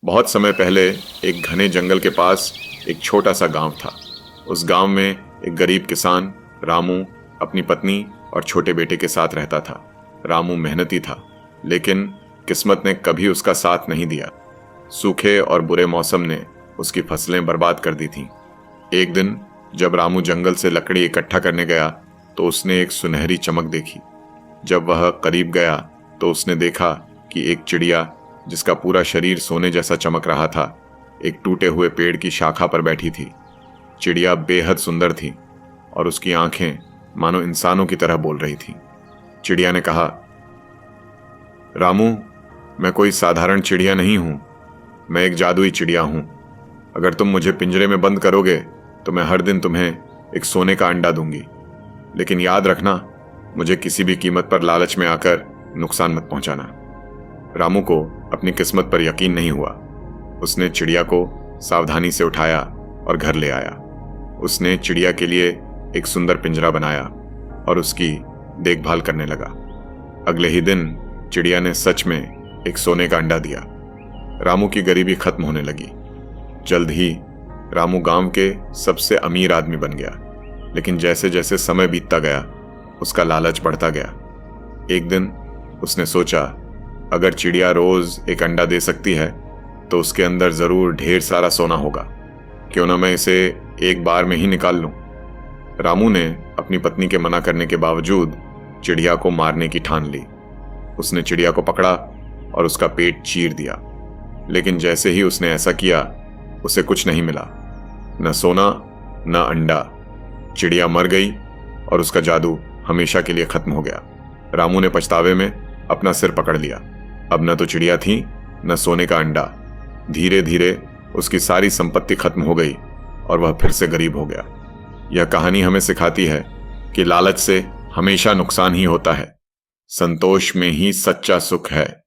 बहुत समय पहले एक घने जंगल के पास एक छोटा सा गांव था। उस गांव में एक गरीब किसान रामू अपनी पत्नी और छोटे बेटे के साथ रहता था। रामू मेहनती था, लेकिन किस्मत ने कभी उसका साथ नहीं दिया। सूखे और बुरे मौसम ने उसकी फसलें बर्बाद कर दी थीं। एक दिन जब रामू जंगल से लकड़ी इकट्ठा करने गया तो उसने एक सुनहरी चमक देखी। जब वह करीब गया तो उसने देखा कि एक चिड़िया जिसका पूरा शरीर सोने जैसा चमक रहा था, एक टूटे हुए पेड़ की शाखा पर बैठी थी। चिड़िया बेहद सुंदर थी और उसकी आंखें मानो इंसानों की तरह बोल रही थीं। चिड़िया ने कहा, रामू, मैं कोई साधारण चिड़िया नहीं हूं, मैं एक जादुई चिड़िया हूं। अगर तुम मुझे पिंजरे में बंद करोगे तो मैं हर दिन तुम्हें एक सोने का अंडा दूंगी, लेकिन याद रखना, मुझे किसी भी कीमत पर लालच में आकर नुकसान मत पहुंचाना। रामू को अपनी किस्मत पर यकीन नहीं हुआ। उसने चिड़िया को सावधानी से उठाया और घर ले आया। उसने चिड़िया के लिए एक सुंदर पिंजरा बनाया और उसकी देखभाल करने लगा। अगले ही दिन चिड़िया ने सच में एक सोने का अंडा दिया। रामू की गरीबी खत्म होने लगी। जल्द ही रामू गांव के सबसे अमीर आदमी बन गया। लेकिन जैसे जैसे समय बीतता गया, उसका लालच बढ़ता गया। एक दिन उसने सोचा, अगर चिड़िया रोज एक अंडा दे सकती है तो उसके अंदर जरूर ढेर सारा सोना होगा। क्यों ना मैं इसे एक बार में ही निकाल लूं। रामू ने अपनी पत्नी के मना करने के बावजूद चिड़िया को मारने की ठान ली। उसने चिड़िया को पकड़ा और उसका पेट चीर दिया। लेकिन जैसे ही उसने ऐसा किया, उसे कुछ नहीं मिला, न सोना न अंडा। चिड़िया मर गई और उसका जादू हमेशा के लिए खत्म हो गया। रामू ने पछतावे में अपना सिर पकड़ लिया। अब न तो चिड़िया थी न सोने का अंडा। धीरे धीरे उसकी सारी संपत्ति खत्म हो गई और वह फिर से गरीब हो गया। यह कहानी हमें सिखाती है कि लालच से हमेशा नुकसान ही होता है। संतोष में ही सच्चा सुख है।